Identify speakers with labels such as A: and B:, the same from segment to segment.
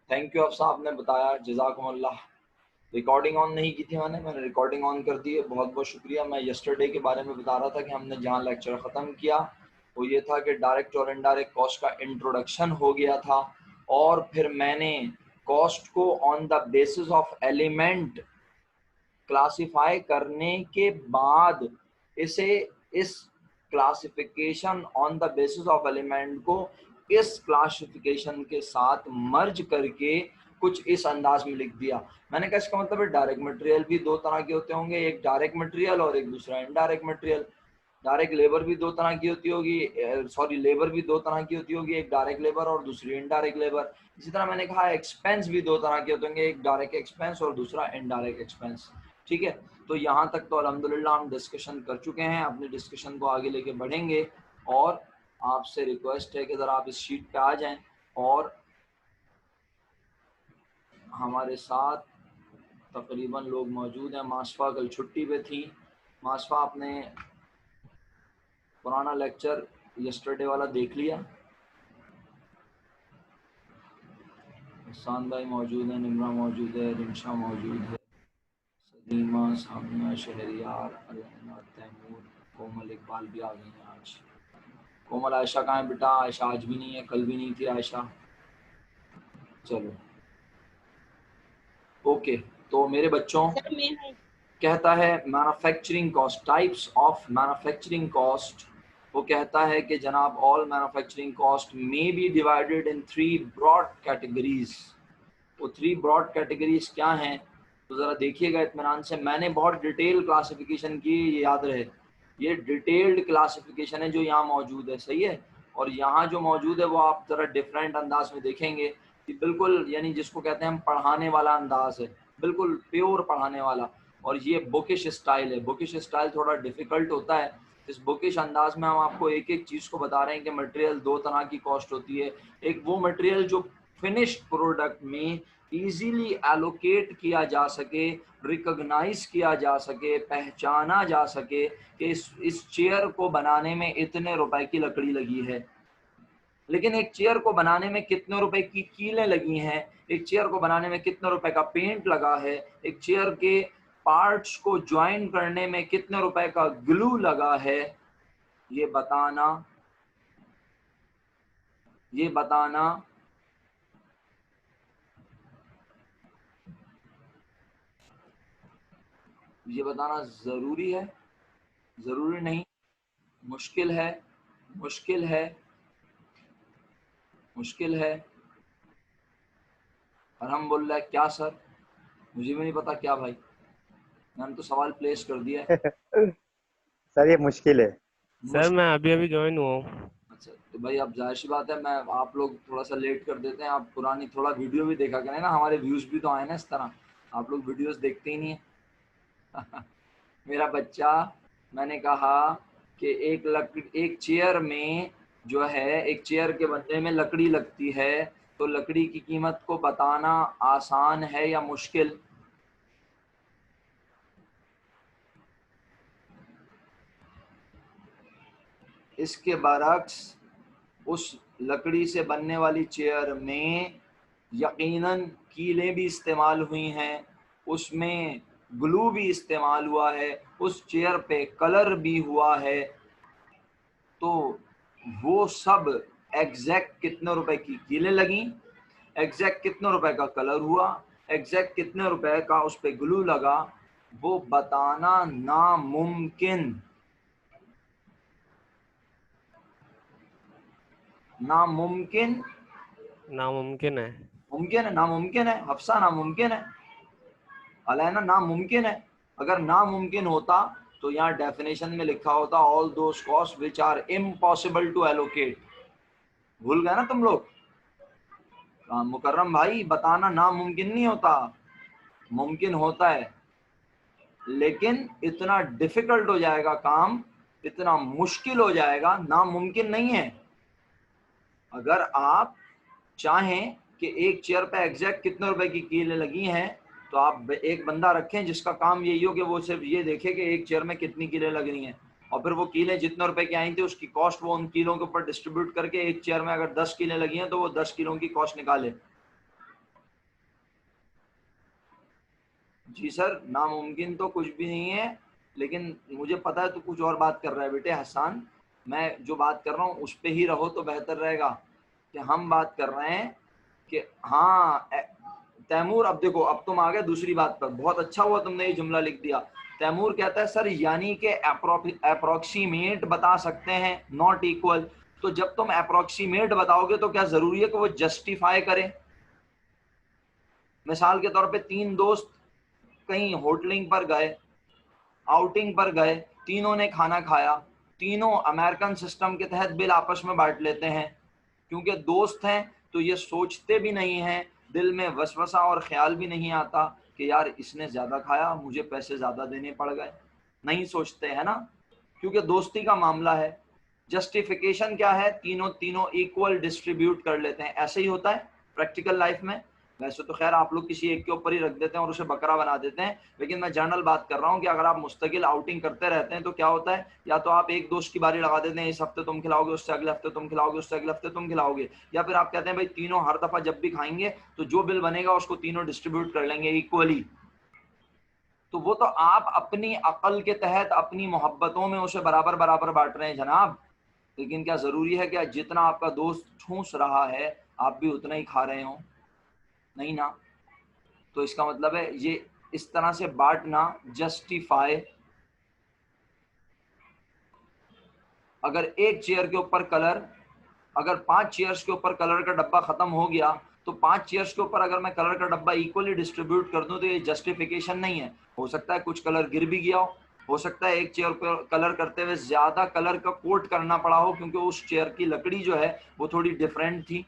A: Thank you अफसा, आपने बताया, जज़ाकुमुल्लाह। Recording on नहीं की थी मैंने रिकॉर्डिंग ऑन कर दी है, बहुत बहुत शुक्रिया। मैं यस्टरडे के बारे में बता रहा था कि हमने जहाँ लेक्चर ख़त्म किया वो ये था कि डायरेक्ट और इनडायरेक्ट कॉस्ट का इंट्रोडक्शन हो गया था, और फिर मैंने कॉस्ट को on the basis of element classify करने के बाद इसे इस classification on the basis of element को इस क्लासिफिकेशन के साथ मर्ज करके कुछ इस अंदाज में लिख दिया। मैंने कहा इसका मतलब है डायरेक्ट मटेरियल भी दो तरह के होते होंगे, एक डायरेक्ट मटेरियल और एक दूसरा इनडायरेक्ट मटेरियल। डायरेक्ट लेबर भी दो तरह की होती होगी, सॉरी लेबर भी दो तरह की होती होगी, एक डायरेक्ट लेबर और दूसरी इनडायरेक्ट लेबर। इसी तरह मैंने कहा एक्सपेंस भी दो तरह के होते होंगे, एक डायरेक्ट एक्सपेंस और दूसरा इनडायरेक्ट एक्सपेंस। ठीक है, तो यहाँ तक तो अल्हम्दुलिल्लाह हम डिस्कशन कर चुके हैं, अपनी डिस्कशन को आगे लेके बढ़ेंगे। और आपसे रिक्वेस्ट है कि ज़रा आप इस शीट पे आ जाएं, और हमारे साथ तकरीबन लोग मौजूद हैं। माशफा कल छुट्टी पे थी। माशफा, आपने पुराना लेक्चर यस्टरडे वाला देख लिया? हसान भाई मौजूद है, निमरा मौजूद है, रिंशा मौजूद है, सलीमा, सामिया, शहरियार, अलैना, तैमूर, कोमल, इकबाल भी आ गई हैं आज। कोमल, आयशा कहाँ है बेटा? आयशा आज भी नहीं है, कल भी नहीं थी आयशा। चलो ओके, तो मेरे बच्चों
B: सर मैं
A: कहता है manufacturing cost, types of manufacturing cost. वो कहता है कि जनाब all manufacturing cost may be divided in 3 broad categories. वो 3 ब्रॉड कैटेगरीज क्या हैं, तो ज़रा देखिएगा इत्मीनान से। मैंने बहुत डिटेल क्लासिफिकेशन की, ये याद रहे, ये डिटेल्ड क्लासिफिकेशन है जो यहाँ मौजूद है, सही है। और यहाँ जो मौजूद है वो आप ज़रा डिफरेंट अंदाज में देखेंगे कि बिल्कुल यानी जिसको कहते हैं हम पढ़ाने वाला अंदाज है, बिल्कुल प्योर पढ़ाने वाला। और ये बुकिश स्टाइल है। बुकिश स्टाइल थोड़ा डिफ़िकल्ट होता है। इस बुकिश अंदाज में हम आपको एक एक चीज़ को बता रहे हैं कि मटेरियल दो तरह की कॉस्ट होती है। एक वो मटेरियल जो फिनिश्ड प्रोडक्ट में इजीली एलोकेट किया जा सके, रिकॉग्नाइज किया जा सके, पहचाना जा सके कि इस चेयर को बनाने में इतने रुपए की लकड़ी लगी है। लेकिन एक चेयर को बनाने में कितने रुपए की कीलें लगी हैं, एक चेयर को बनाने में कितने रुपए का पेंट लगा है, एक चेयर के पार्ट्स को ज्वाइन करने में कितने रुपए का ग्लू लगा है, ये बताना ये बताना ये बताना ज़रूरी है, ज़रूरी नहीं, मुश्किल है, मुश्किल है, मुश्किल है। और हम बोल रहे हैं क्या सर, मुझे भी नहीं पता क्या भाई, मैंने तो सवाल प्लेस कर दिया है।
C: सर ये मुश्किल है।
D: सर मैं अभी अभी ज्वाइन हुआ हूँ।
A: अच्छा तो भाई अब जाहिर सी बात है, मैं आप लोग थोड़ा सा लेट कर देते हैं, आप पुरानी थोड़ा वीडियो भी देखा करें ना, हमारे व्यूज़ भी तो आए ना इस तरह। आप लोग वीडियोस देखते ही नहीं है। मेरा बच्चा, मैंने कहा कि एक चेयर में जो है, एक चेयर के बनने में लकड़ी लगती है, तो लकड़ी की कीमत को बताना आसान है या मुश्किल? इसके बरक्स उस लकड़ी से बनने वाली चेयर में यकीनन कीलें भी इस्तेमाल हुई हैं, उसमें ग्लू भी इस्तेमाल हुआ है, उस चेयर पे कलर भी हुआ है। तो वो सब एग्जैक्ट कितने रुपए की कीलें लगी, एग्जैक्ट कितने रुपए का कलर हुआ, एग्जैक्ट कितने रुपए का उस पे ग्लू लगा, वो बताना नामुमकिन नामुमकिन
D: नामुमकिन है।
A: मुमकिन है, नामुमकिन है हफ्सा, नामुमकिन है अलैना, नामुमकिन है। अगर नामुमकिन होता तो यहाँ डेफिनेशन में लिखा होता all those cost which are impossible to allocate. भूल गए ना तुम लोग? मुकर्रम भाई, बताना नामुमकिन नहीं होता, मुमकिन होता है, लेकिन इतना डिफिकल्ट हो जाएगा काम, इतना मुश्किल हो जाएगा, नामुमकिन नहीं है। अगर आप चाहें कि एक चेयर पे एग्जैक्ट कितने रुपए की कीलें लगी हैं, तो आप एक बंदा रखें जिसका काम यही हो कि वो सिर्फ ये देखे कि एक चेयर में कितनी कीलें लग रही हैं, और फिर वो कीलें जितने रुपए की आई थी उसकी कॉस्ट वो उन कीलों के ऊपर डिस्ट्रीब्यूट करके, एक चेयर में अगर 10 कीलें लगी हैं तो वो 10 किलों की कॉस्ट निकाले। जी सर, नामुमकिन तो कुछ भी नहीं है, लेकिन मुझे पता है तो कुछ और बात कर रहा है बेटे हसन। मैं जो बात कर रहा हूँ उस पे ही रहो तो बेहतर रहेगा। कि हम बात कर रहे हैं कि हाँ तैमूर, अब देखो अब तुम आ गए दूसरी बात पर। बहुत अच्छा हुआ तुमने ये जुमला लिख दिया। तैमूर कहता है सर यानी कि अप्रोक्सीमेट बता सकते हैं, नॉट इक्वल। तो जब तुम अप्रोक्सीमेट बताओगे तो क्या जरूरी है कि वो जस्टिफाई करे? मिसाल के तौर पे तीन दोस्त कहीं होटलिंग पर गए, आउटिंग पर गए, तीनों ने खाना खाया, तीनों अमेरिकन सिस्टम के तहत बिल आपस में बांट लेते हैं। क्योंकि दोस्त हैं तो ये सोचते भी नहीं हैं, दिल में वसवसा और ख्याल भी नहीं आता कि यार इसने ज्यादा खाया, मुझे पैसे ज्यादा देने पड़ गए। नहीं सोचते है ना, क्योंकि दोस्ती का मामला है। जस्टिफिकेशन क्या है? तीनों तीनों इक्वल डिस्ट्रीब्यूट कर लेते हैं। ऐसे ही होता है प्रैक्टिकल लाइफ में। वैसे तो खैर आप लोग किसी एक के ऊपर ही रख देते हैं और उसे बकरा बना देते हैं, लेकिन मैं जनरल बात कर रहा हूँ कि अगर आप मुस्तकिल आउटिंग करते रहते हैं तो क्या होता है, या तो आप एक दोस्त की बारी लगा देते हैं, इस हफ्ते तुम खिलाओगे, उससे अगले हफ्ते तुम खिलाओगे, उससे अगले हफ्ते तुम खिलाओगे, या फिर आप कहते हैं भाई तीनों हर दफा जब भी खाएंगे तो जो बिल बनेगा उसको तीनों डिस्ट्रीब्यूट कर लेंगे इक्वली। तो वो तो आप अपनी अकल के तहत अपनी मोहब्बतों में उसे बराबर बराबर बांट रहे हैं जनाब। लेकिन क्या जरूरी है कि जितना आपका दोस्त ठूस रहा है आप भी उतना ही खा रहे हो? नहीं ना। तो इसका मतलब है ये इस तरह से बांटना जस्टिफाई। अगर एक चेयर के ऊपर कलर, अगर 5 चेयर्स के ऊपर कलर का डब्बा खत्म हो गया तो 5 चेयर्स के ऊपर अगर मैं कलर का डब्बा इक्वली डिस्ट्रीब्यूट कर दूं तो ये जस्टिफिकेशन नहीं है। हो सकता है कुछ कलर गिर भी गया हो सकता है एक चेयर पर कलर करते हुए ज्यादा कलर का कोट करना पड़ा हो, क्योंकि उस चेयर की लकड़ी जो है वो थोड़ी डिफरेंट थी,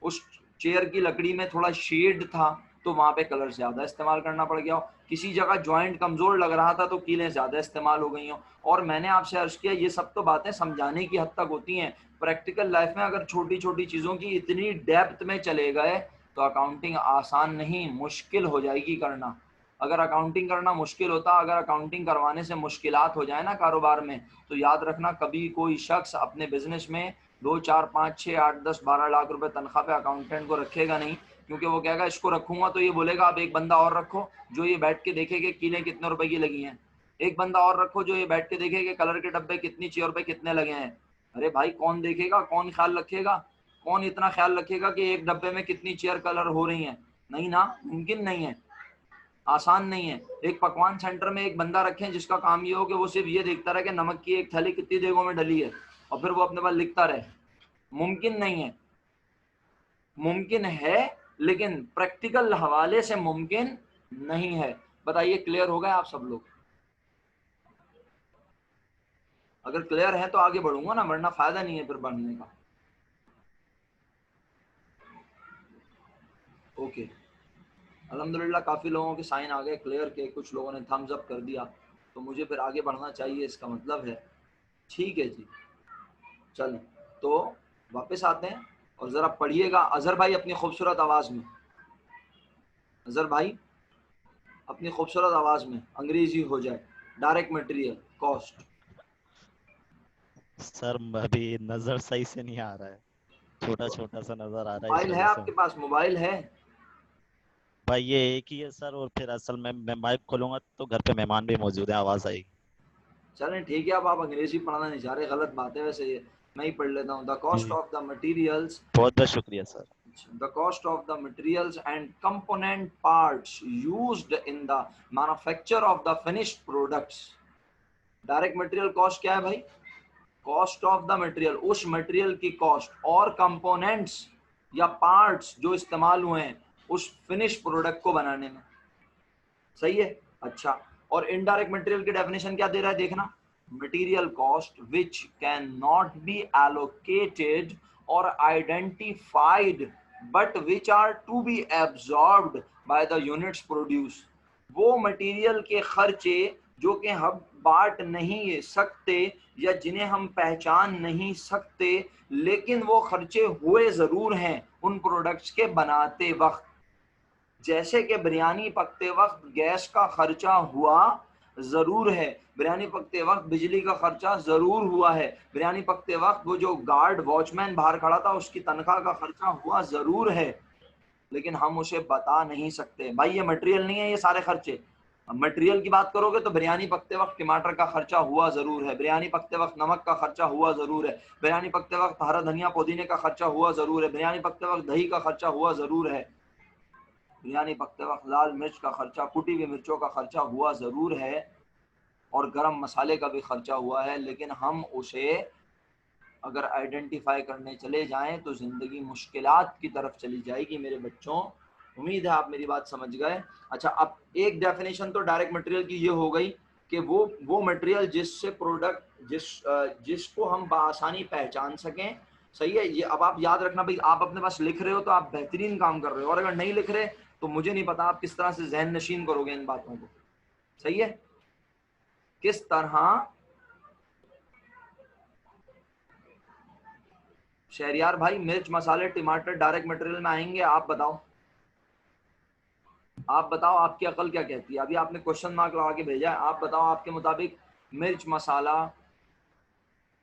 A: उस चेयर की लकड़ी में थोड़ा शेड था, तो वहां पे कलर ज्यादा इस्तेमाल करना पड़ गया हो। किसी जगह जॉइंट कमजोर लग रहा था तो कीलें ज्यादा इस्तेमाल हो गई हो। और मैंने आपसे अर्ज किया ये सब तो बातें समझाने की हद तक होती हैं। प्रैक्टिकल लाइफ में अगर छोटी छोटी चीजों की इतनी डेप्थ में चले गए तो अकाउंटिंग आसान नहीं, मुश्किल हो जाएगी करना। अगर अकाउंटिंग करना मुश्किल होता, अगर अकाउंटिंग करवाने से मुश्किलात हो जाए ना कारोबार में, तो याद रखना कभी कोई शख्स अपने बिजनेस में 2, 4, 5, 6, 8, 10, 12 लाख रुपए तनख्वाह पे अकाउंटेंट को रखेगा नहीं। क्योंकि वो कहेगा इसको रखूंगा तो ये बोलेगा आप एक बंदा और रखो जो ये बैठ के देखे कि कीलें कितने रुपए की लगी हैं, एक बंदा और रखो जो ये बैठ के देखे कि कलर के डब्बे कितनी चेयर पे कितने लगे हैं। अरे भाई कौन देखेगा, कौन ख्याल रखेगा, कौन इतना ख्याल रखेगा कि एक डब्बे में कितनी चेयर कलर हो रही हैं? नहीं ना, मुमकिन नहीं है, आसान नहीं है। एक पकवान सेंटर में एक बंदा रखें जिसका काम ये हो कि वो सिर्फ ये देखता रहे कि नमक की एक थैली कितनी देगों में डली है और फिर वो अपने पास लिखता रहे, मुमकिन नहीं है। मुमकिन है लेकिन प्रैक्टिकल हवाले से मुमकिन नहीं है। बताइए क्लियर हो गए आप सब लोग? अगर क्लियर है तो आगे बढ़ूंगा ना, वरना फायदा नहीं है फिर बढ़ने का। ओके, अल्हम्दुलिल्लाह काफी लोगों के साइन आ गए क्लियर के, कुछ लोगों ने थम्स अप कर दिया, तो मुझे फिर आगे बढ़ना चाहिए, इसका मतलब है। ठीक है जी, चलें तो वापस आते हैं और जरा पढ़िएगा अजहर भाई अपनी खूबसूरत आवाज में। अजहर भाई अपनी खूबसूरत आवाज में अंग्रेजी हो जाए। Direct material cost.
B: सर अभी नजर सही से नहीं आ रहा है, छोटा छोटा सा नजर आ रहा है, इस
A: मोबाइल है
B: वजह से।
A: आपके पास? मोबाइल है?
B: भाई ये एक ही है सर, और फिर असल में मैं माइक खोलूंगा तो घर पे मेहमान भी मौजूद है, आवाज आएगी।
A: चलें ठीक है, अब आप अंग्रेजी पढ़ाना नहीं चाह रहे, गलत बात है वैसे ये। मैं ही पढ़ लेता हूँ। द कॉस्ट
B: जी,
A: ऑफ द मटीरियल्स,
B: बहुत बहुत शुक्रिया sir.
A: the cost of the materials and component parts used in the manufacture of the finished products। Direct material cost क्या है भाई? कॉस्ट ऑफ द मटेरियल, उस मटेरियल की कॉस्ट और कंपोनेंट्स या पार्ट्स जो इस्तेमाल हुए हैं उस फिनिश प्रोडक्ट को बनाने में। सही है? अच्छा, और इनडायरेक्ट मटेरियल की डेफिनेशन क्या दे रहा है देखना। Material cost which can not be allocated और identified but which are to be absorbed by the units produce. वो मटेरियल के खर्चे जो कि हम बांट नहीं सकते या जिन्हें हम पहचान नहीं सकते, लेकिन वो खर्चे हुए जरूर हैं उन प्रोडक्ट्स के बनाते वक्त। जैसे कि बिरयानी पकते वक्त गैस का खर्चा हुआ जरूर है, बिरयानी पकते वक्त बिजली का खर्चा जरूर हुआ है, बिरयानी पकते वक्त वो जो गार्ड वॉचमैन बाहर खड़ा था उसकी तनख्वाह का खर्चा हुआ जरूर है। लेकिन हम उसे बता नहीं सकते भाई ये मटेरियल नहीं है, ये सारे खर्चे। मटेरियल की बात करोगे तो बिरयानी पकते वक्त टमाटर का खर्चा हुआ जरूर है, बिरयानी पकते वक्त नमक का खर्चा हुआ जरूर है, बिरयानी पकते वक्त हरा धनिया पुदीने का खर्चा हुआ जरूर है, बिरयानी पकते वक्त दही का खर्चा हुआ जरूर है, बिरयानी पकते वक्त लाल मिर्च का खर्चा, कुटी हुई मिर्चों का खर्चा हुआ जरूर है, और गरम मसाले का भी खर्चा हुआ है। लेकिन हम उसे अगर आइडेंटिफाई करने चले जाएं तो जिंदगी मुश्किलात की तरफ चली जाएगी मेरे बच्चों। उम्मीद है आप मेरी बात समझ गए। अच्छा, अब एक डेफिनेशन तो डायरेक्ट मटेरियल की ये हो गई कि वो मटेरियल जिससे प्रोडक्ट जिसको हम बआसानी पहचान सकें। सही है, ये अब आप याद रखना भाई, आप अपने पास लिख रहे हो तो आप बेहतरीन काम कर रहे हो, और अगर नहीं लिख रहे तो मुझे नहीं पता आप किस तरह से जहन नशीन करोगे इन बातों को। सही है, किस तरह। शहरियार भाई, मिर्च मसाले टमाटर डायरेक्ट मटेरियल में आएंगे? आप बताओ, आप बताओ, आपकी अकल क्या कहती है? अभी आपने क्वेश्चन मार्क लगा के भेजा है, आप बताओ आपके मुताबिक मिर्च मसाला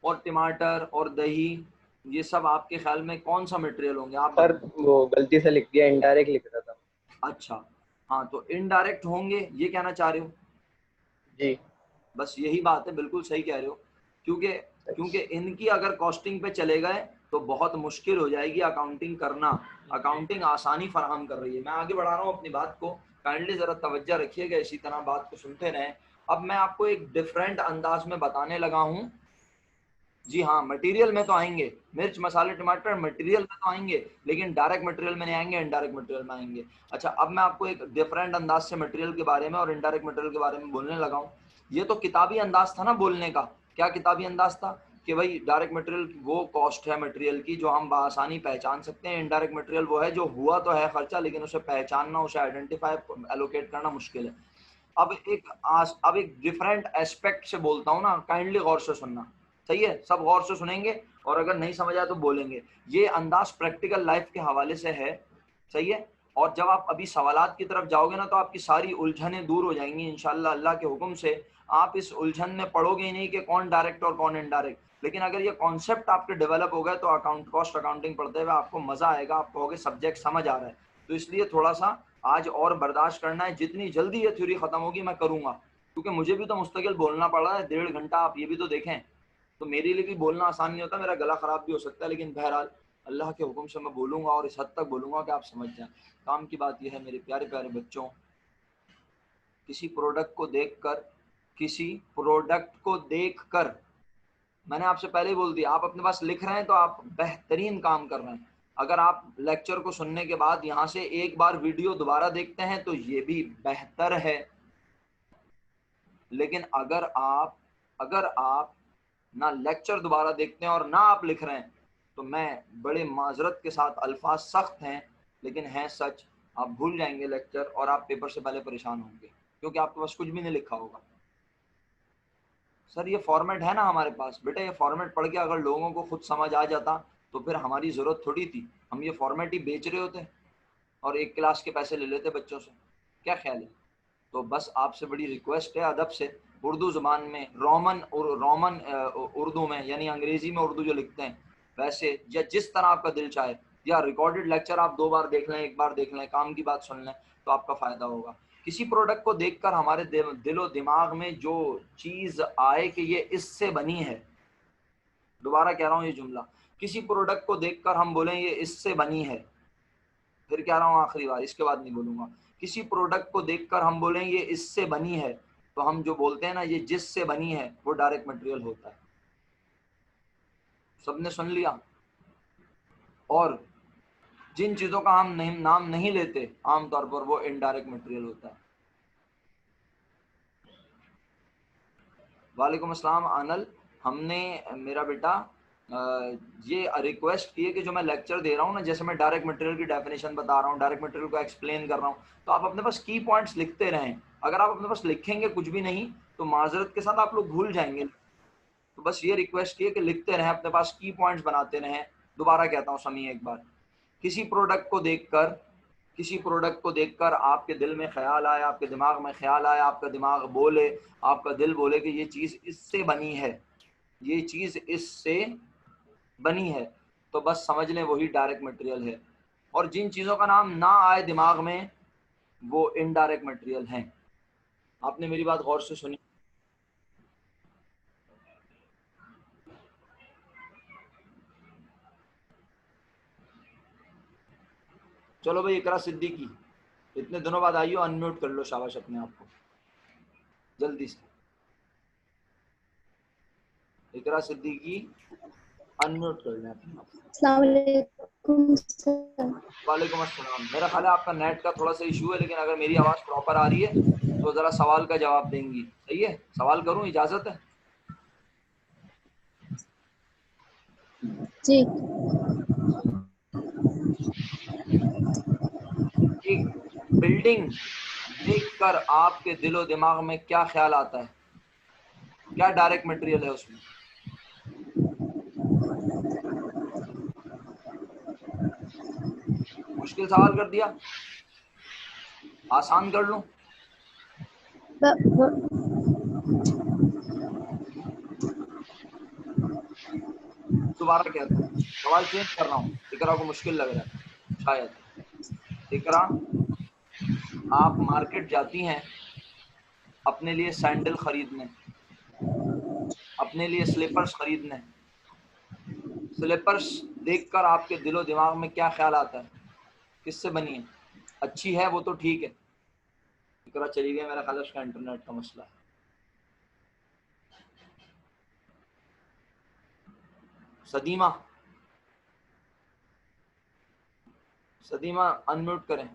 A: और टमाटर और दही ये सब आपके ख्याल में कौन सा मटेरियल होंगे? आप
E: सर
A: बताओ।
E: वो गलती से लिख दिया, इनडायरेक्ट लिख रहा था।
A: अच्छा, हाँ, तो इनडायरेक्ट होंगे ये कहना चाह रहे हो?
E: जी
A: बस यही बात है, बिल्कुल सही कह रहे हो। क्योंकि क्योंकि इनकी अगर कॉस्टिंग पे चले गए तो बहुत मुश्किल हो जाएगी अकाउंटिंग करना। अकाउंटिंग आसानी फराहम कर रही है। मैं आगे बढ़ा रहा हूँ अपनी बात को, काइंडली जरा तवज्जो रखिएगा, इसी तरह बात को सुनते रहें। अब मैं आपको एक डिफरेंट अंदाज में बताने लगा हूँ। जी हाँ, मटेरियल में तो आएंगे, मिर्च मसाले टमाटर मटेरियल में तो आएंगे, लेकिन डायरेक्ट मटेरियल में नहीं आएंगे, इनडायरेक्ट मटेरियल में आएंगे। अच्छा, अब मैं आपको एक डिफरेंट अंदाज से मटेरियल के बारे में और इनडायरेक्ट मटेरियल के बारे में बोलने लगा हूँ। ये तो किताबी अंदाज था ना बोलने का। क्या किताबी अंदाज था कि भाई डायरेक्ट मटेरियल वो कॉस्ट है मटेरियल की जो हम बआसानी पहचान सकते हैं, इनडायरेक्ट मटेरियल वो है जो हुआ तो है खर्चा लेकिन उसे पहचानना, उसे आइडेंटिफाई एलोकेट करना मुश्किल है। अब एक डिफरेंट एस्पेक्ट से बोलता हूँ ना, काइंडली गौर से सुनना। सही है, सब गौर से सुनेंगे और अगर नहीं समझ आया तो बोलेंगे। ये अंदाज प्रैक्टिकल लाइफ के हवाले से है। सही है, और जब आप अभी सवालात की तरफ जाओगे ना तो आपकी सारी उलझनें दूर हो जाएंगी इंशाल्लाह अल्लाह के हुक्म से। आप इस उलझन में पढ़ोगे ही नहीं कि कौन डायरेक्ट और कौन इनडायरेक्ट, लेकिन अगर ये कॉन्सेप्ट आपके डेवलप हो गए तो कॉस्ट अकाउंटिंग पढ़ते हुए आपको मजा आएगा, आप कहोगे सब्जेक्ट समझ आ रहा है। तो इसलिए थोड़ा सा आज और बर्दाश्त करना है, जितनी जल्दी ये थ्योरी खत्म होगी मैं करूंगा, क्योंकि मुझे भी तो मुस्तकिल बोलना पड़ रहा है 1.5 घंटा, आप ये भी तो देखें। तो मेरे लिए भी बोलना आसान नहीं होता, मेरा गला खराब भी हो सकता है, लेकिन बहरहाल अल्लाह के हुक्म से मैं बोलूंगा और इस हद तक बोलूंगा कि आप समझ जाएं। काम की बात यह है मेरे प्यारे प्यारे बच्चों, किसी प्रोडक्ट को देखकर मैंने आपसे पहले ही बोल दिया, आप अपने पास लिख रहे हैं तो आप बेहतरीन काम कर रहे हैं। अगर आप लेक्चर को सुनने के बाद यहाँ से एक बार वीडियो दोबारा देखते हैं तो ये भी बेहतर है। लेकिन अगर आप ना लेक्चर दोबारा देखते हैं और ना आप लिख रहे हैं तो मैं बड़े माजरत के साथ, अल्फाज सख्त हैं लेकिन हैं सच, आप भूल जाएंगे लेक्चर और आप पेपर से पहले परेशान होंगे क्योंकि आपके पास कुछ भी नहीं लिखा होगा। सर ये फॉर्मेट है ना हमारे पास, बेटा ये फॉर्मेट पढ़ के अगर लोगों को खुद समझ आ जाता तो फिर हमारी ज़रूरत थोड़ी थी, हम ये फॉर्मेट ही बेच रहे होते और एक क्लास के पैसे ले लेते बच्चों से। क्या ख्याल है? तो बस आपसे बड़ी रिक्वेस्ट है अदब से, उर्दू ज़ुबान में रोमन उर्दू में, यानी अंग्रेज़ी में उर्दू जो लिखते हैं वैसे, या जिस तरह आपका दिल चाहे, या रिकॉर्डेड लेक्चर आप 2 बार देख लें, 1 बार देख लें, काम की बात सुन लें तो आपका फ़ायदा होगा। किसी प्रोडक्ट को देखकर हमारे दिलो दिमाग में जो चीज़ आए कि ये इससे बनी है, दोबारा कह रहा हूँ ये जुमला, किसी प्रोडक्ट को देखकर हम बोलें ये इससे बनी है, फिर कह रहा हूँ आखिरी बार, इसके बाद नहीं बोलूँगा, किसी प्रोडक्ट को देखकर हम बोलें ये इससे बनी है, तो हम जो बोलते हैं ना ये जिससे बनी है वो डायरेक्ट मटेरियल होता है। सबने सुन लिया? और जिन चीज़ों का हम नाम नहीं लेते आमतौर पर वो इनडायरेक्ट मटेरियल होता है। वालेकुम अस्सलाम अनल, हमने मेरा बेटा ये रिक्वेस्ट की है कि जो मैं लेक्चर दे रहा हूँ ना, जैसे मैं डायरेक्ट मटेरियल की डेफिनेशन बता रहा हूँ, डायरेक्ट मटेरियल को एक्सप्लेन कर रहा हूँ, तो आप अपने पास की पॉइंट्स लिखते रहें। अगर आप अपने पास लिखेंगे कुछ भी नहीं तो माजरत के साथ आप लोग भूल जाएंगे। तो बस ये रिक्वेस्ट की है कि लिखते रहें, अपने पास की पॉइंट्स बनाते रहें। दोबारा कहता हूँ समी एक बार, किसी प्रोडक्ट को देखकर आपके दिल में ख्याल आया, आपके दिमाग में ख्याल आया, आपका दिमाग बोले, आपका दिल बोले कि ये चीज़ इससे बनी है, ये चीज़ इससे बनी है, तो बस समझ लें वही डायरेक्ट मटेरियल है। और जिन चीज़ों का नाम ना आए दिमाग में वो इनडायरेक्ट मटेरियल हैं। आपने मेरी बात गौर से सुनी? चलो भाई, इकरा सिद्दीकी, इतने दिनों बाद आई हो, अनम्यूट कर लो, शाबाश अपने आप को जल्दी से। इकरा सिद्दीकी अनम्यूट कर लें अपने आप को।
F: अस्सलाम वालेकुम सर।
A: वालेकुम अस्सलाम। मेरा ख्याल है आपका नेट का थोड़ा सा इशू है, लेकिन अगर मेरी आवाज़ प्रॉपर आ रही है तो ज़रा सवाल का जवाब देंगी। सही है? सवाल करूं, इजाज़त है?
F: जी।
A: एक बिल्डिंग देखकर आपके दिलो दिमाग में क्या ख्याल आता है? क्या डायरेक्ट मटेरियल है उसमें? मुश्किल सवाल कर दिया, आसान कर लूं? दोबारा कहता हूँ, सवाल चेंज कर रहा हूँ, इकरा को मुश्किल लग रहा है शायद। इकरा, आप मार्केट जाती हैं अपने लिए सैंडल खरीदने, अपने लिए स्लीपर्स खरीदने। स्लीपर्स देखकर आपके दिलो दिमाग में क्या ख्याल आता है? किससे बनी है? अच्छी है वो तो ठीक है। इकरा चली गई, मेरा ख्याल है उसका इंटरनेट का मसला है। सदीमा, सदीमा अनम्यूट करें।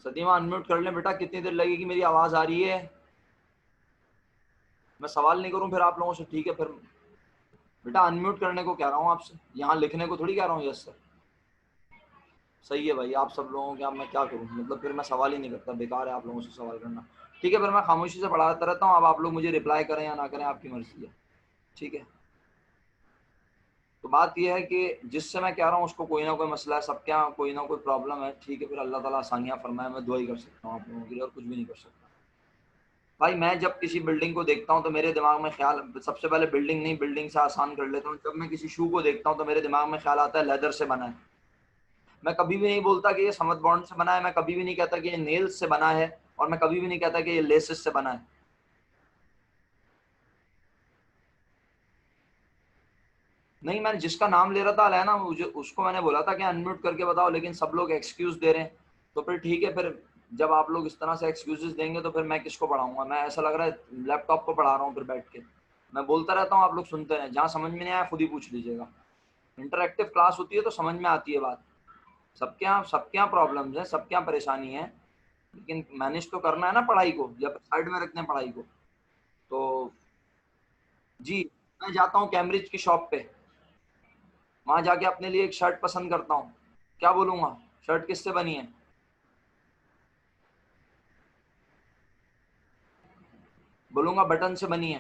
A: सदीमा अनम्यूट कर लें बेटा। कितनी देर लगेगी? मेरी आवाज़ आ रही है? मैं सवाल नहीं करूं फिर आप लोगों से, ठीक है? फिर बेटा अनम्यूट करने को कह रहा हूँ आपसे, यहाँ लिखने को थोड़ी कह रहा हूँ। यस सर, सही है भाई। आप सब लोगों के, अब मैं क्या करूँ, मतलब फिर मैं सवाल ही नहीं करता, बेकार है आप लोगों से सवाल करना। ठीक है, फिर मैं खामोशी से पढ़ाता रहता हूँ। अब आप लोग मुझे रिप्लाई करें या ना करें, आपकी मर्जी है, ठीक है? तो बात यह है कि जिससे मैं कह रहा हूँ उसको कोई ना कोई मसला है, सबके यहाँ कोई ना कोई प्रॉब्लम है, ठीक है? फिर अल्लाह ताला आसानियाँ फरमाए, मैं दुआ ही कर सकता हूँ आप लोगों के लिए, और कुछ भी नहीं कर सकता भाई। मैं जब किसी बिल्डिंग को देखता हूँ तो मेरे दिमाग में ख्याल, सबसे पहले बिल्डिंग नहीं, बिल्डिंग से आसान कर लेता हूँ। जब मैं किसी शू को देखता हूँ तो मेरे दिमाग में ख्याल आता है लेदर से बना है। मैं कभी भी नहीं बोलता कि ये समझ बॉन्ड से बना है, मैं कभी भी नहीं कहता कि ये नेल्स से बना है, और मैं कभी भी नहीं कहता कि ये लेसेस से बना है। नहीं, मैंने जिसका नाम ले रहा था अलैना, मुझे उसको मैंने बोला था कि अनम्यूट करके बताओ, लेकिन सब लोग एक्सक्यूज दे रहे हैं। तो फिर ठीक है, फिर जब आप लोग इस तरह से एक्सक्यूजेस देंगे तो फिर मैं किसको पढ़ाऊंगा? मैं, ऐसा लग रहा है लैपटॉप पर पढ़ा रहा हूँ फिर बैठ के। मैं बोलता रहता हूँ, आप लोग सुनते हैं, जहाँ समझ में नहीं आया खुद ही पूछ लीजिएगा। इंटरेक्टिव क्लास होती है तो समझ में आती है बात। सबके यहाँ प्रॉब्लम्स हैं, सबके यहाँ परेशानी है, लेकिन मैनेज तो करना है ना पढ़ाई को, जब साइड में रखते हैं पढ़ाई को। तो जी, मैं जाता हूँ कैम्ब्रिज की शॉप पे, वहां जाके अपने लिए एक शर्ट पसंद करता हूँ। क्या बोलूंगा? शर्ट किससे बनी है? बोलूंगा बटन से बनी है।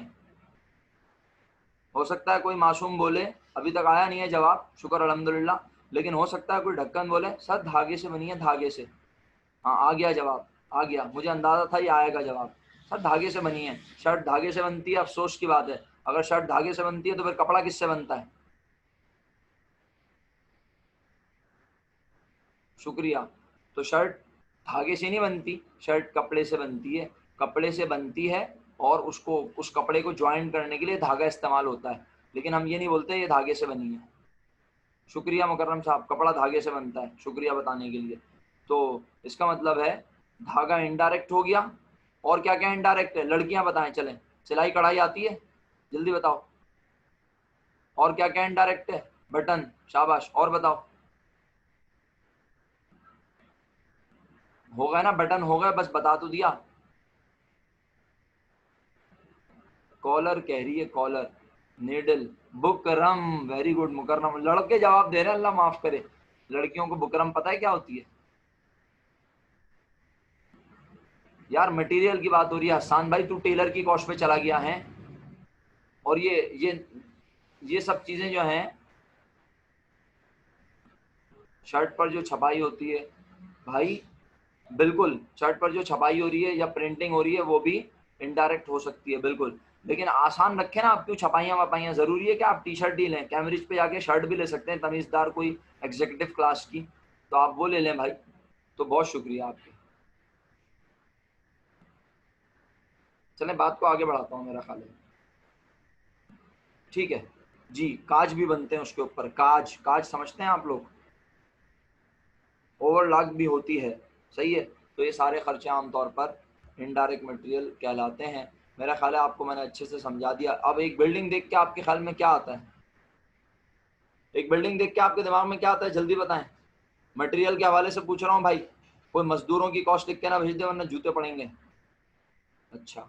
A: हो सकता है कोई मासूम बोले, अभी तक आया नहीं है जवाब, शुक्र अल्हम्दुलिल्लाह, लेकिन हो सकता है कोई ढक्कन बोले सर धागे से बनी है, धागे से। हाँ, आ गया जवाब, आ गया, मुझे अंदाजा था ये आएगा जवाब। सर धागे से बनी है, शर्ट धागे से बनती है। अफसोस की बात है, अगर शर्ट धागे से बनती है तो फिर कपड़ा किससे बनता है? शुक्रिया। तो शर्ट धागे से नहीं बनती, शर्ट कपड़े से बनती है। कपड़े से बनती है और उसको, उस कपड़े को ज्वाइन करने के लिए धागा इस्तेमाल होता है, लेकिन हम ये नहीं बोलते ये धागे से बनी है। शुक्रिया मुकर्रम साहब, कपड़ा धागे से बनता है, शुक्रिया बताने के लिए। तो इसका मतलब है धागा इनडायरेक्ट हो गया। और क्या क्या इनडायरेक्ट है? लड़कियां बताएं, चलें, सिलाई कढ़ाई आती है? जल्दी बताओ। और क्या क्या इनडायरेक्ट है? बटन, शाबाश, और बताओ। हो गया ना, बटन हो गया, बस बता तो दिया। कॉलर कह रही है, collar, needle, buckram, very good Mukarram. लड़के जवाब दे रहे हैं, अल्लाह माफ करे। लड़कियों को बुकरम पता है क्या होती है? यार मटेरियल की बात हो रही है, हसान भाई तू टेलर की कॉस्ट पे चला गया है। और ये सब चीजें जो हैं, शर्ट पर जो छपाई होती है भाई, बिल्कुल शर्ट पर जो छपाई हो रही है या प्रिंटिंग हो रही है वो भी इनडायरेक्ट हो सकती है, बिल्कुल। लेकिन आसान रखे ना, आप क्यों छपाइयाँ वपाइयाँ, जरूरी है कि आप टी शर्ट ही लें, कैम्ब्रिज पे जाके शर्ट भी ले सकते हैं तमीजदार कोई एग्जीक्यूटिव क्लास की, तो आप वो ले लें भाई। तो बहुत शुक्रिया आपके। चलें बात को आगे बढ़ाता हूँ, मेरा ख्याल है ठीक है जी। काज भी बनते हैं उसके ऊपर, काज, काज समझते हैं आप लोग, ओवरलॉक भी होती है, सही है। तो ये सारे खर्चे आमतौर पर इनडायरेक्ट मटेरियल कहलाते हैं। मेरा ख्याल है आपको मैंने अच्छे से समझा दिया। अब एक बिल्डिंग देख के आपके ख्याल में क्या आता है? एक बिल्डिंग देख के आपके दिमाग में क्या आता है, जल्दी बताएं। मटेरियल के हवाले से पूछ रहा हूँ भाई, कोई मजदूरों की कॉस्ट लिख के ना भेज दे वरना जूते पड़ेंगे। अच्छा,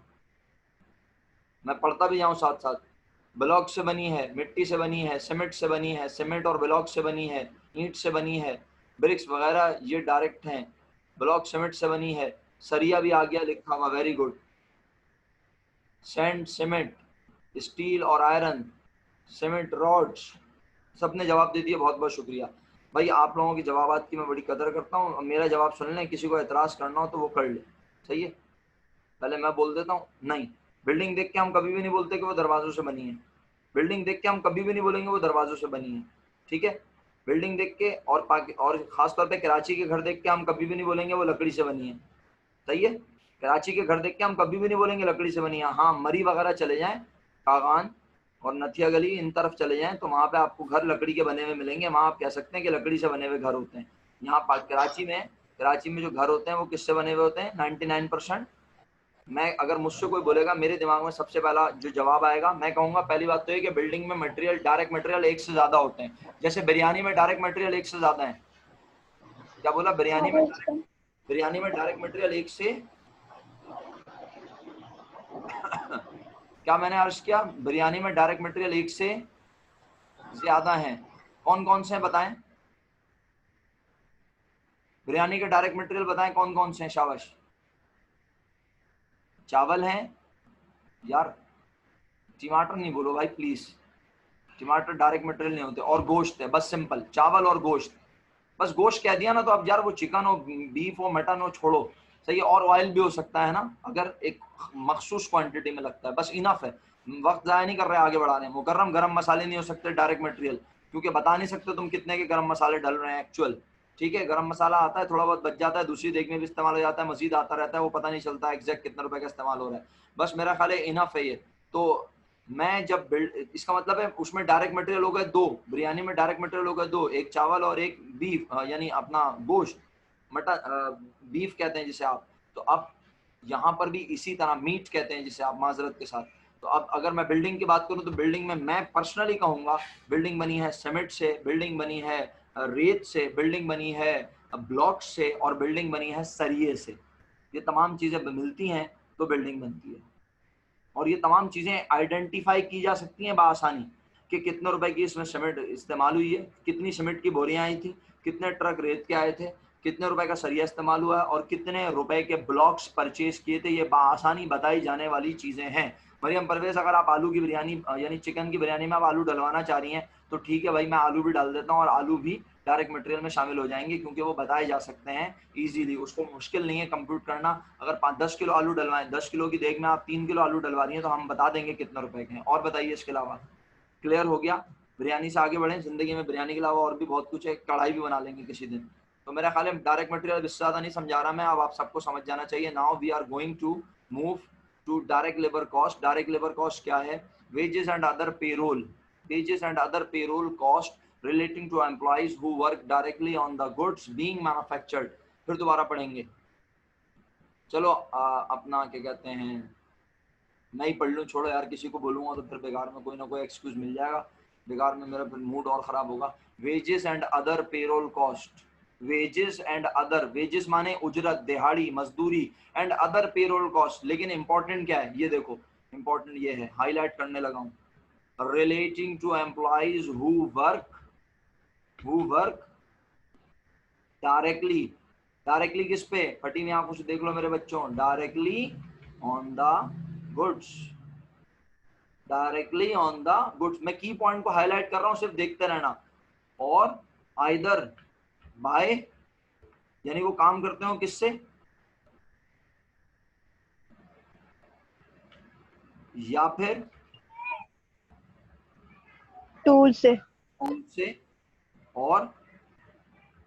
A: मैं पढ़ता भी जाऊँ साथ साथ। ब्लॉक से बनी है, मिट्टी से बनी है, सीमेंट से बनी है, सीमेंट और ब्लॉक से बनी है, ईंट से बनी है, ब्रिक्स वगैरह ये डायरेक्ट हैं। ब्लॉक सीमेंट से बनी है, सरिया भी आ गया लिखा हुआ, very good. Sand, cement, steel और आयरन, सीमेंट रॉड्स, सबने जवाब दे दिया, बहुत बहुत शुक्रिया भाई। आप लोगों की जवाबात की मैं बड़ी कदर करता हूँ। मेरा जवाब सुन लें, किसी को एतराज़ करना हो तो वो कर ले, सही है। पहले मैं बोल देता हूँ, नहीं, बिल्डिंग देख के हम कभी भी नहीं बोलते कि वो दरवाजों से बनी है। बिल्डिंग देख के हम कभी भी नहीं बोलेंगे वो दरवाजों से बनी है, ठीक है। बिल्डिंग देख के और खासतौर पे कराची के घर देख के हम कभी भी नहीं बोलेंगे वो लकड़ी से बनी है, सही है। कराची के घर देख के हम कभी भी नहीं बोलेंगे लकड़ी से बनी है। हाँ, मरी वगैरह चले जाएं, कागान और नथिया गली इन तरफ चले जाएं तो वहाँ पे आपको घर लकड़ी के बने हुए मिलेंगे, वहाँ आप कह सकते हैं कि लकड़ी से बने हुए घर होते हैं। यहाँ कराची में जो घर होते हैं वो किससे बने हुए होते हैं 99%। मैं, अगर मुझसे कोई बोलेगा, मेरे दिमाग में सबसे पहला जो जवाब आएगा, मैं कहूँगा पहली बात तो ये कि बिल्डिंग में मटेरियल, डायरेक्ट मटेरियल एक से ज़्यादा होते हैं। जैसे बिरयानी में डायरेक्ट मटेरियल एक से ज़्यादा है। क्या बोला? बिरयानी में डायरेक्ट मटेरियल एक से क्या मैंने अर्ज किया? बिरयानी में डायरेक्ट मटेरियल एक से ज़्यादा हैं। कौन कौन से हैं बताएं? बिरयानी के डायरेक्ट मटेरियल बताएं कौन कौन से हैं, शाबाश। चावल हैं यार, टमाटर नहीं बोलो भाई प्लीज, टमाटर डायरेक्ट मटेरियल नहीं होते। और गोश्त है, बस सिंपल, चावल और गोश्त। बस गोश्त कह दिया ना तो अब यार वो चिकन हो, बीफ हो, मटन हो, छोड़ो, सही है। और ऑयल भी हो सकता है ना, अगर एक मखसूस क्वांटिटी में लगता है, बस इनफ है। वक्त ज़ाया नहीं कर रहे आगे बढ़ाने। मुकर्रम गरम मसाले नहीं हो सकते डायरेक्ट मटेरियल, क्योंकि बता नहीं सकते तुम कितने के गरम मसाले डल रहे हैं एक्चुअल, ठीक है। गरम मसाला आता है, थोड़ा बहुत बच जाता है, दूसरी देख में भी इस्तेमाल हो जाता है, मजीद आता रहता है, वो पता नहीं चलता एग्जैक्ट कितने रुपए का इस्तेमाल हो रहा है। बस मेरा ख्याल है इनफ है ये। तो मैं जब इसका मतलब है उसमें डायरेक्ट मटेरियल हो गए दो, बिरयानी में डायरेक्ट मटेरियल हो गए दो, एक चावल और एक बीफ, यानी अपना गोश्त, मटन, बीफ कहते हैं जिसे आप। तो अब यहाँ पर भी इसी तरह मीट कहते हैं जिसे आप, माजरत के साथ। तो अब अगर मैं बिल्डिंग की बात करूँ तो बिल्डिंग में मैं पर्सनली कहूँगा बिल्डिंग बनी है सीमेंट से, बिल्डिंग बनी है रेत से, बिल्डिंग बनी है ब्लॉक से, और बिल्डिंग बनी है सरिये से। ये तमाम चीज़ें मिलती हैं तो बिल्डिंग बनती है। और ये तमाम चीज़ें आइडेंटिफाई की जा सकती हैं बआसानी कि कितने रुपए की इसमें सीमेंट इस्तेमाल हुई है, कितनी सीमेंट की बोरियां आई थी, कितने ट्रक रेत के आए थे, कितने रुपए का सरिया इस्तेमाल हुआ है, और कितने रुपए के ब्लॉक्स परचेज किए थे। ये बआसानी बताई जाने वाली चीज़ें हैं। मरियम परवेज, अगर आप आलू की बिरयानी यानी चिकन की बिरयानी में आप आलू डलवाना चाह रही हैं तो ठीक है भाई, मैं आलू भी डाल देता हूँ, और आलू भी डायरेक्ट मटेरियल में शामिल हो जाएंगे, क्योंकि वो बताए जा सकते हैं इजीली, उसको मुश्किल नहीं है कंप्यूट करना। अगर 5-10 किलो आलू डलवाएं, 10 किलो की देग में आप 3 किलो आलू डलवा रही हैं तो हम बता देंगे कितने रुपए के हैं। और बताइए इसके अलावा, क्लियर हो गया? बिरयानी से आगे बढ़ें, जिंदगी में बिरयानी के अलावा और भी बहुत कुछ है, कढ़ाई भी बना लेंगे किसी दिन। तो मेरा ख्याल है डायरेक्ट मटेरियल इससे ज़्यादा नहीं समझा रहा मैं, अब आप सबको समझ जाना चाहिए। Now we are going to move to direct labour cost. Direct labour cost क्या है? Wages and other payroll, wages and other payroll cost relating to employees who work directly on the goods being manufactured। फिर दोबारा पढ़ेंगे। चलो अपना क्या कहते हैं, मैं ही पढ़ लूँ, छोड़ो यार, किसी को बोलूँगा तो फिर बेकार में कोई ना कोई एक्सक्यूज मिल जाएगा, बेकार में मेरा फिर मूड और ख़राब होगा। Wages and other payroll cost, wages and other, wages माने उजरत, दिहाड़ी, मजदूरी, एंड अदर पेरोल कॉस्ट। लेकिन इंपॉर्टेंट क्या है ये देखो, इंपॉर्टेंट ये है, हाईलाइट करने लगा हूँ, relating to employees who work directly किस पे? फटी हुई आंखों से देख लो मेरे बच्चों, directly on the goods, directly on the goods। मैं की पॉइंट को हाईलाइट कर रहा हूं, सिर्फ देखते रहना। और either by, यानी वो काम करते हो किससे? या फिर
G: टूल से।
A: और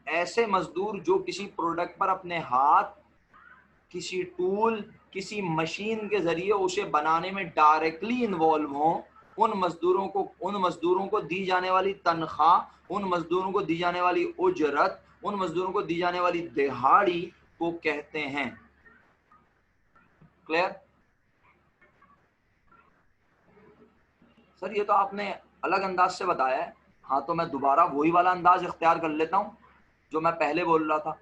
A: ऐसे मजदूर जो किसी प्रोडक्ट पर अपने हाथ, किसी टूल, किसी मशीन के जरिए उसे बनाने में डायरेक्टली इन्वॉल्व हो, उन मजदूरों को दी जाने वाली तनख्वाह, उन मजदूरों को दी जाने वाली उजरत, उन मजदूरों को दी जाने वाली दिहाड़ी को कहते हैं। क्लियर? सर ये तो आपने अलग अंदाज से बताया है। हाँ तो मैं दोबारा वही वाला अंदाज इख्तियार कर लेता हूँ जो मैं पहले बोल रहा था।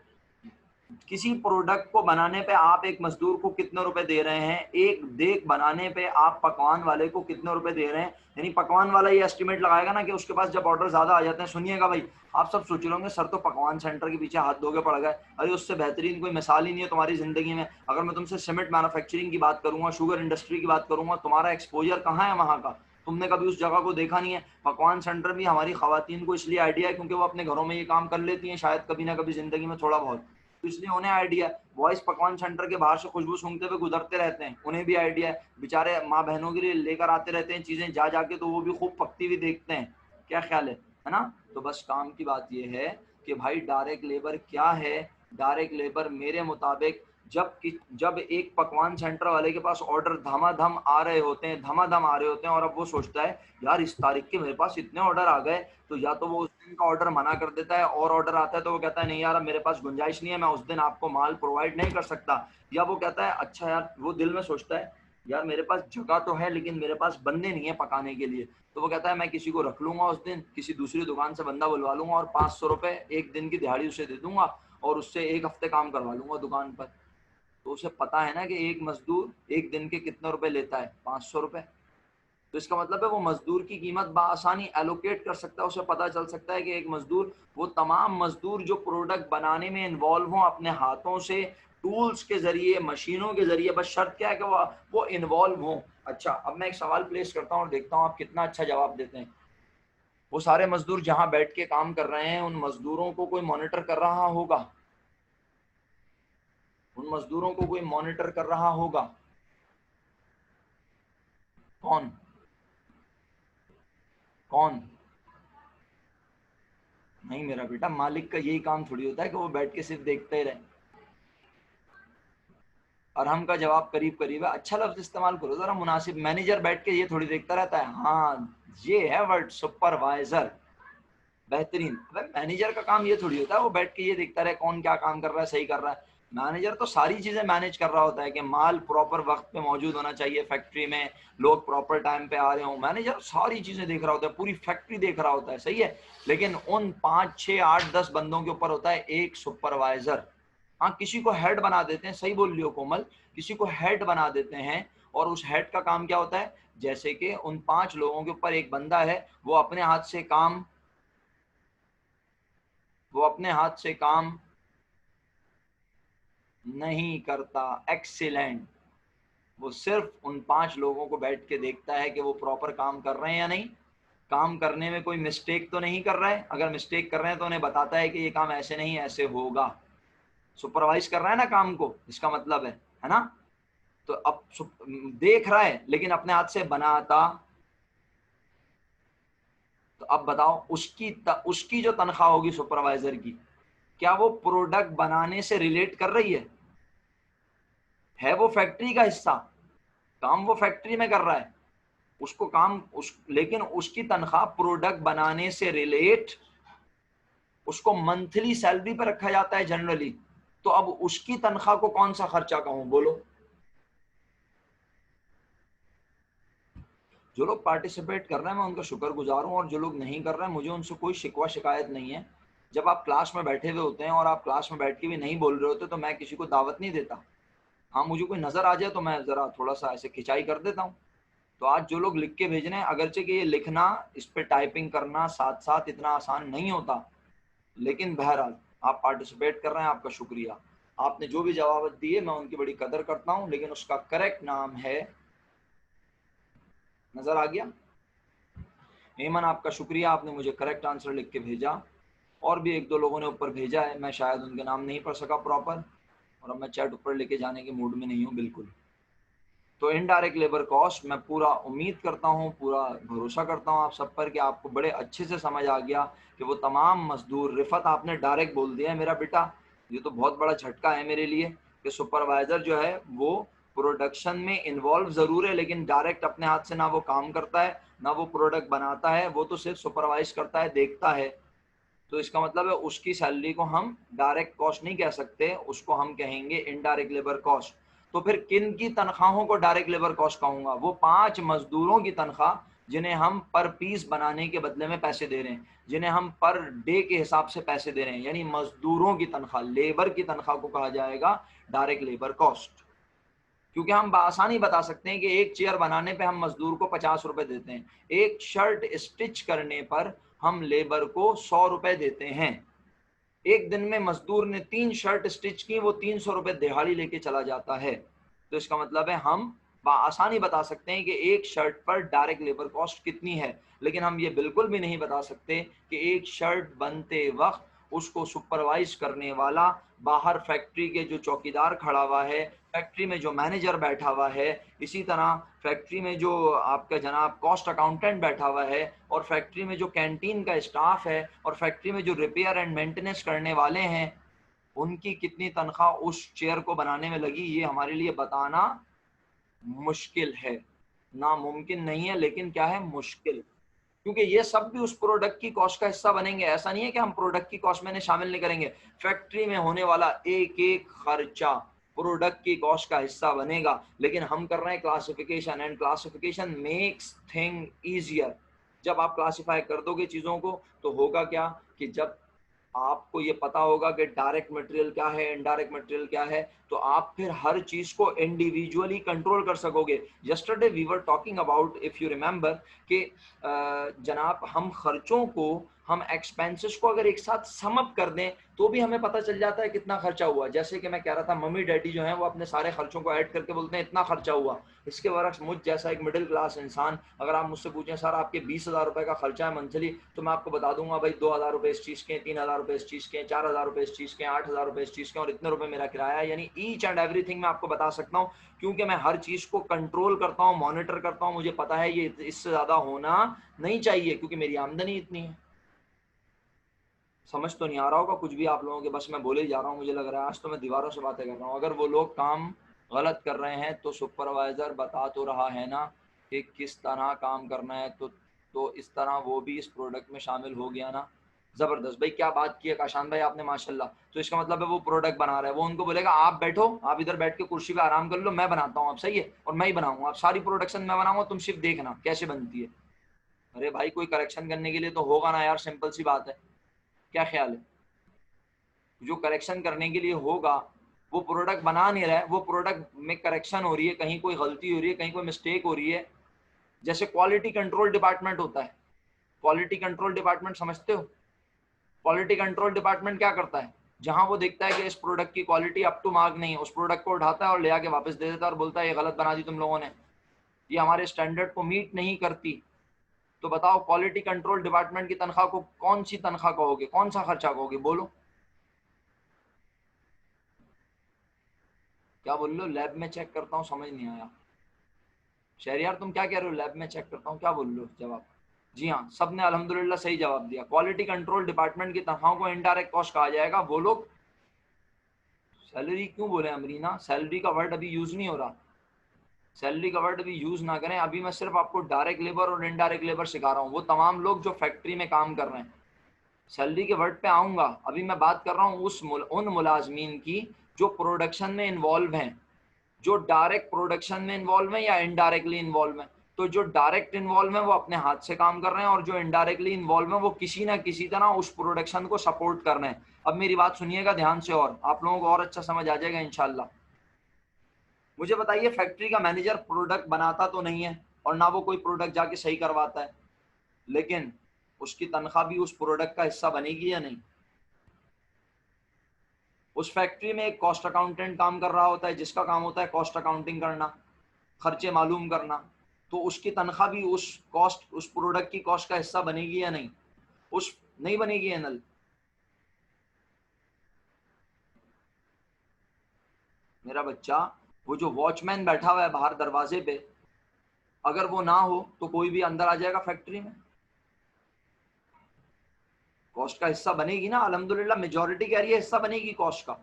A: किसी प्रोडक्ट को बनाने पे आप एक मजदूर को कितने रुपए दे रहे हैं, एक देग बनाने पे आप पकवान वाले को कितने रुपए दे रहे हैं। यानी पकवान वाला ये एस्टिमेट लगाएगा ना कि उसके पास जब ऑर्डर ज्यादा आ जाते हैं, सुनिएगा भाई, आप सब सोच रहे होंगे सर तो पकवान सेंटर के पीछे हाथ धोके पड़ गए, अरे उससे बेहतरीन कोई मिसाल ही नहीं है तुम्हारी जिंदगी में। अगर मैं तुमसे सीमेंट मैन्युफैक्चरिंग की बात करूंगा, शुगर इंडस्ट्री की बात करूंगा, तुम्हारा एक्सपोजर कहाँ है वहाँ का, तुमने कभी उस जगह को देखा नहीं है। पकवान सेंटर भी हमारी खवातीन को इसलिए आइडिया है क्योंकि वो अपने घरों में ये काम कर लेती हैं शायद कभी ना कभी जिंदगी में थोड़ा बहुत, तो इसलिए उन्हें आइडिया है। बॉयज पकवान सेंटर के बाहर से खुशबू सूंघते हुए गुजरते रहते हैं, उन्हें भी आइडिया है। बेचारे माँ बहनों के लिए लेकर आते रहते हैं चीजें जा जाके, तो वो भी खूब पकती हुई देखते हैं। क्या ख्याल है ना? तो बस काम की बात ये है कि भाई डायरेक्ट लेबर क्या है। डायरेक्ट लेबर मेरे मुताबिक जब एक पकवान सेंटर वाले के पास ऑर्डर धमाधम आ रहे होते हैं और अब वो सोचता है यार इस तारीख के मेरे पास इतने ऑर्डर आ गए, तो या तो वो उस दिन का ऑर्डर मना कर देता है और ऑर्डर आता है तो वो कहता है नहीं यार मेरे पास गुंजाइश नहीं है, मैं उस दिन आपको माल प्रोवाइड नहीं कर सकता। या वो कहता है अच्छा यार, वो दिल में सोचता है यार मेरे पास जगह तो है लेकिन मेरे पास बंदे नहीं है पकाने के लिए, तो वो कहता है मैं किसी को रख लूंगा उस दिन, किसी दूसरी दुकान से बंदा बुलवा लूंगा और 500 रुपए एक दिन की दिहाड़ी उसे दे दूंगा और उससे एक हफ्ते काम करवा लूंगा दुकान पर। तो उसे पता है ना कि एक मजदूर एक दिन के कितने रुपए लेता है, 500 रुपए। तो इसका मतलब है वो मजदूर की कीमत बासानी एलोकेट कर सकता है, उसे पता चल सकता है कि एक मजदूर, वो तमाम मजदूर जो प्रोडक्ट बनाने में इन्वॉल्व हों अपने हाथों से, टूल्स के जरिए, मशीनों के जरिए, बस शर्त क्या है कि वो इन्वॉल्व हों। अच्छा अब मैं एक सवाल प्लेस करता हूँ और देखता हूँ आप कितना अच्छा जवाब देते हैं। वो सारे मजदूर जहां बैठ के काम कर रहे हैं उन मजदूरों को कोई मॉनिटर कर रहा होगा, उन मजदूरों को कोई मॉनिटर कर रहा होगा। कौन कौन? नहीं मेरा बेटा, मालिक का यही काम थोड़ी होता है कि वो बैठ के सिर्फ देखते ही रहे। और हम का जवाब करीब करीब है, अच्छा लफ्ज इस्तेमाल करो जरा मुनासिब। मैनेजर बैठ के ये थोड़ी देखता रहता है, हाँ ये है वर्ड सुपरवाइजर, बेहतरीन। मैनेजर का काम ये थोड़ी होता है वो बैठ के ये देखता रहे कौन क्या काम कर रहा है, सही कर रहा है। मैनेजर तो सारी चीजें मैनेज कर रहा होता है कि माल प्रॉपर वक्त पे मौजूद होना चाहिए फैक्ट्री में, लोग प्रॉपर टाइम पे आ रहे हो। मैनेजर सारी चीजें देख रहा होता है, पूरी फैक्ट्री देख रहा होता है, सही है। लेकिन उन 5, 6, 8, 10 बंदों के ऊपर होता है एक सुपरवाइजर। हाँ किसी को हेड बना देते हैं, सही बोल लियो कोमल, किसी को हेड बना देते हैं और उस हेड का काम क्या होता है, जैसे कि उन 5 लोगों के ऊपर एक बंदा है, वो अपने हाथ से काम नहीं करता। एक्सीलेंट। वो सिर्फ उन 5 लोगों को बैठ के देखता है कि वो प्रॉपर काम कर रहे हैं या नहीं, काम करने में कोई मिस्टेक तो नहीं कर रहा है, अगर मिस्टेक कर रहे हैं तो उन्हें बताता है कि ये काम ऐसे नहीं ऐसे होगा। सुपरवाइज कर रहा है ना काम को, इसका मतलब है ना। तो अब देख रहा है लेकिन अपने हाथ से बनाता। तो अब बताओ उसकी जो तनख्वाह होगी सुपरवाइजर की, क्या वो प्रोडक्ट बनाने से रिलेट कर रही है वो फैक्ट्री का हिस्सा, काम वो फैक्ट्री में कर रहा है, उसको काम लेकिन उसकी तनख्वाह प्रोडक्ट बनाने से रिलेट, उसको मंथली सैलरी पर रखा जाता है जनरली। तो अब उसकी तनख्वाह को कौन सा खर्चा कहूं, बोलो। जो लोग पार्टिसिपेट कर रहे हैं मैं उनका शुक्रगुजार हूं, और जो लोग नहीं कर रहे हैं मुझे उनसे कोई शिकवा शिकायत नहीं है। जब आप क्लास में बैठे हुए होते हैं और आप क्लास में बैठ के भी नहीं बोल रहे होते तो मैं किसी को दावत नहीं देता। हाँ मुझे कोई नजर आ जाए तो मैं जरा थोड़ा सा ऐसे खिंचाई कर देता हूँ। तो आज जो लोग लिख के भेज रहे हैं, अगरचे कि ये लिखना, इस पे टाइपिंग करना साथ साथ इतना आसान नहीं होता, लेकिन बहरहाल आप पार्टिसिपेट कर रहे हैं, आपका शुक्रिया। आपने जो भी जवाब दिए मैं उनकी बड़ी कदर करता हूँ, लेकिन उसका करेक्ट नाम है, नजर आ गया हेमन, आपका शुक्रिया, आपने मुझे करेक्ट आंसर लिख के भेजा। और भी 1-2 लोगों ने ऊपर भेजा है, मैं शायद उनके नाम नहीं पढ़ सका प्रॉपर, और अब मैं चैट ऊपर लेके जाने के मूड में नहीं हूँ बिल्कुल। तो इनडायरेक्ट लेबर कॉस्ट मैं पूरा उम्मीद करता हूँ, पूरा भरोसा करता हूँ आप सब पर कि आपको बड़े अच्छे से समझ आ गया कि वो तमाम मजदूर, रिफत आपने डायरेक्ट बोल दिया है मेरा बेटा, ये तो बहुत बड़ा झटका है मेरे लिए कि सुपरवाइजर जो है वो प्रोडक्शन में इन्वॉल्व ज़रूर है लेकिन डायरेक्ट अपने हाथ से ना वो काम करता है ना वो प्रोडक्ट बनाता है, वो तो सिर्फ सुपरवाइज करता है, देखता है। तो इसका मतलब है उसकी सैलरी को हम डायरेक्ट कॉस्ट नहीं कह सकते, उसको हम कहेंगे इनडायरेक्ट लेबर कॉस्ट। तो फिर किन की तनख्वाहों को डायरेक्ट लेबर कॉस्ट कहूँगा? वो 5 मजदूरों की तनख्वाह जिन्हें हम पर पीस बनाने के बदले में पैसे दे रहे हैं, जिन्हें हम पर डे के हिसाब से पैसे दे रहे हैं, यानी मजदूरों की तनख्वाह, लेबर की तनख्वाह को कहा जाएगा डायरेक्ट लेबर कॉस्ट। क्योंकि हम बआसानी बता सकते हैं कि एक चेयर बनाने पे हम मजदूर को 50 रुपए देते हैं, एक शर्ट स्टिच करने पर हम लेबर को 100 रुपए देते हैं। एक दिन में मजदूर ने 3 शर्ट स्टिच की, वो 300 रुपए दिहाड़ी लेके चला जाता है। तो इसका मतलब है हम बआसानी बता सकते हैं कि एक शर्ट पर डायरेक्ट लेबर कॉस्ट कितनी है, लेकिन हम ये बिल्कुल भी नहीं बता सकते कि एक शर्ट बनते वक्त उसको सुपरवाइज करने वाला, बाहर फैक्ट्री के जो चौकीदार खड़ा हुआ है, फैक्ट्री में जो मैनेजर बैठा हुआ है, इसी तरह फैक्ट्री में जो आपका जनाब कॉस्ट अकाउंटेंट बैठा हुआ है, और फैक्ट्री में जो कैंटीन का स्टाफ है, और फैक्ट्री में जो रिपेयर एंड मेंटेनेंस करने वाले हैं, उनकी कितनी तनख्वाह उस चेयर को बनाने में लगी, ये हमारे लिए बताना मुश्किल है। नामुमकिन नहीं है, लेकिन क्या है, मुश्किल। क्योंकि ये सब भी उस प्रोडक्ट की कॉस्ट का हिस्सा बनेंगे। ऐसा नहीं है कि हम प्रोडक्ट की कॉस्ट में शामिल नहीं करेंगे, फैक्ट्री में होने वाला एक एक खर्चा प्रोडक्ट की कॉस्ट का हिस्सा बनेगा। लेकिन हम कर रहे हैं classification, and classification makes thing easier. जब आप क्लासिफाई कर दोगे चीज़ों को तो होगा क्या कि जब आपको ये पता होगा कि डायरेक्ट मटेरियल क्या है, इनडायरेक्ट मटेरियल क्या है, तो आप फिर हर चीज को इंडिविजुअली कंट्रोल कर सकोगे। Yesterday we were talking about, if you remember, कि जनाब हम खर्चों को, हम एक्सपेंसेस को अगर एक साथ सम अप कर दें तो भी हमें पता चल जाता है कितना खर्चा हुआ। जैसे कि मैं कह रहा था, मम्मी डैडी जो हैं वो अपने सारे खर्चों को ऐड करके बोलते हैं इतना खर्चा हुआ। इसके बरक्स मुझ जैसा एक मिडिल क्लास इंसान, अगर आप मुझसे पूछें सर आपके 20,000 रुपए का खर्चा है मंथली, तो मैं आपको बता दूंगा भाई 2,000 रुपए इस चीज़ के, 3,000 रुपए इस चीज़ के, 4,000 रुपए इस चीज़ के, 8,000 रुपए इस चीज़ के, और इतने रुपए मेरा किराया है। यानी ईच एंड एवरीथिंग मैं आपको बता सकता हूँ, क्योंकि मैं हर चीज़ को कंट्रोल करता हूँ, मॉनिटर करता हूँ। मुझे पता है ये इससे ज़्यादा होना नहीं चाहिए क्योंकि मेरी आमदनी इतनी है। समझ तो नहीं आ रहा होगा कुछ भी आप लोगों के, बस मैं बोले ही जा रहा हूँ। मुझे लग रहा है आज तो मैं दीवारों से बातें कर रहा हूँ। अगर वो लोग काम गलत कर रहे हैं तो सुपरवाइजर बता तो रहा है ना कि किस तरह काम करना है, तो इस तरह वो भी इस प्रोडक्ट में शामिल हो गया ना। ज़बरदस्त भाई, क्या बात की है काशान भाई आपने, माशाल्लाह। तो इसका मतलब है वो प्रोडक्ट बना रहा है, वो उनको बोलेगा आप बैठो, आप इधर बैठ के कुर्सी पे आराम कर लो, मैं बनाता हूँ, आप सही है, और मैं ही बनाऊंगा, आप सारी प्रोडक्शन मैं बनाऊंगा, तुम सिर्फ देखना कैसे बनती है। अरे भाई कोई करेक्शन करने के लिए तो होगा ना यार, सिंपल सी बात है। क्या ख्याल है? जो करेक्शन करने के लिए होगा वो प्रोडक्ट बना नहीं रहा है, वो प्रोडक्ट में करेक्शन हो रही है, कहीं कोई गलती हो रही है, कहीं कोई मिस्टेक हो रही है। जैसे क्वालिटी कंट्रोल डिपार्टमेंट होता है, क्वालिटी कंट्रोल डिपार्टमेंट समझते हो? क्वालिटी कंट्रोल डिपार्टमेंट क्या करता है? जहां वो देखता है कि इस प्रोडक्ट की क्वालिटी अप टू मार्क नहीं है, उस प्रोडक्ट को उठाता है और ले आके वापस दे देता है और बोलता है ये गलत बना दी तुम लोगों ने, ये हमारे स्टैंडर्ड को मीट नहीं करती। तो बताओ क्वालिटी कंट्रोल डिपार्टमेंट की तनख्वाह को कौन सी तनख्वाह कहोगे, कौन सा खर्चा कहोगे? बोलो क्या बोल लो? लैब में चेक करता हूँ, समझ नहीं आया। शहरियार तुम क्या कह रहे हो? लैब में चेक करता हूँ, क्या बोल लो जवाब? जी हाँ, सबने अल्हम्दुलिल्लाह सही जवाब दिया। क्वालिटी कंट्रोल डिपार्टमेंट की तनख्वाहों को इनडायरेक्ट कॉस्ट कहा जाएगा। वो लोग सैलरी क्यों बोले अमरीना? सैलरी का वर्ड अभी यूज नहीं हो रहा, सैलरी का वर्ड अभी यूज ना करें। अभी मैं सिर्फ आपको डायरेक्ट लेबर और इनडायरेक्ट लेबर सिखा रहा हूँ, वो तमाम लोग जो फैक्ट्री में काम कर रहे हैं। सैलरी के वर्ड पे आऊँगा, अभी मैं बात कर रहा हूँ उन मुलाजमीन की जो प्रोडक्शन में इन्वॉल्व हैं, जो डायरेक्ट प्रोडक्शन में इन्वॉल्व है या इनडायरेक्टली इन्वॉल्व है। तो जो डायरेक्ट इन्वॉल्व है वो अपने हाथ से काम कर रहे हैं, और जो इनडायरेक्टली इन्वॉल्व है वो किसी ना किसी तरह उस प्रोडक्शन को सपोर्ट कर रहे हैं। अब मेरी बात सुनिएगा ध्यान से, और आप लोगों को और अच्छा समझ आ जाएगा इंशाल्लाह। मुझे बताइए, फैक्ट्री का मैनेजर प्रोडक्ट बनाता तो नहीं है और ना वो कोई प्रोडक्ट जाके सही करवाता है, लेकिन उसकी तनख्वाह भी उस प्रोडक्ट का हिस्सा बनेगी या नहीं? उस फैक्ट्री में एक कॉस्ट अकाउंटेंट काम कर रहा होता है, जिसका काम होता है कॉस्ट अकाउंटिंग करना, खर्चे मालूम करना। तो उसकी तनख्वाह भी उस प्रोडक्ट की कॉस्ट का हिस्सा बनेगी या नहीं? नहीं बनेगी एनल? मेरा बच्चा, वो जो वॉचमैन बैठा हुआ है बाहर दरवाजे पे, अगर वो ना हो तो कोई भी अंदर आ जाएगा फैक्ट्री में, कॉस्ट का हिस्सा बनेगी ना। अल्हम्दुलिल्लाह मेजॉरिटी कह रही है हिस्सा बनेगी कॉस्ट का,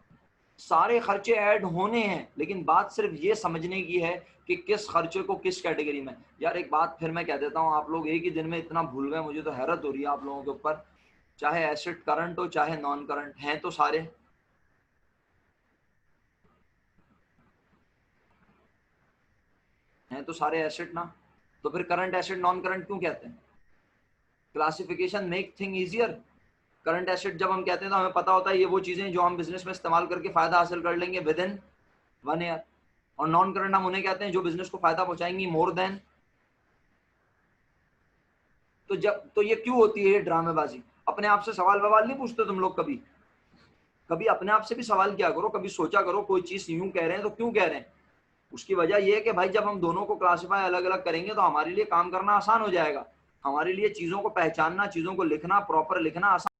A: सारे खर्चे ऐड होने हैं, लेकिन बात सिर्फ ये समझने की है कि किस खर्चे को किस कैटेगरी में। यार एक बात फिर मैं कह देता हूँ, आप लोग एक ही दिन में इतना भूल गए, मुझे तो हैरत हो रही है आप लोगों के ऊपर। चाहे एसेट करंट हो चाहे नॉन करंट, हैं तो सारे, हैं तो सारे एसेट ना, तो फिर करंट एसेट नॉन करंट क्यों कहते हैं? Classification make thing easier. Current asset जब हम कहते हैं तो हमें पता होता है ये वो चीजें जो हम बिजनेस में इस्तेमाल करके फायदा हासिल कर लेंगे विद इन 1 ईयर, और नॉन करंट हम उन्हें कहते हैं जो बिजनेस को फायदा पहुंचाएंगी मोर देन। तो ये क्यों होती है ये ड्रामेबाजी? अपने आप से सवाल नहीं पूछते तुम लोग कभी? कभी अपने आप से भी सवाल किया करो, कभी सोचा करो कोई चीज यूं कह रहे हैं तो क्यों कह रहे हैं। उसकी वजह यह है कि भाई जब हम दोनों को क्लासिफाई अलग अलग करेंगे तो हमारे लिए काम करना आसान हो जाएगा, हमारे लिए चीजों को पहचानना, चीजों को लिखना, प्रॉपर लिखना आसान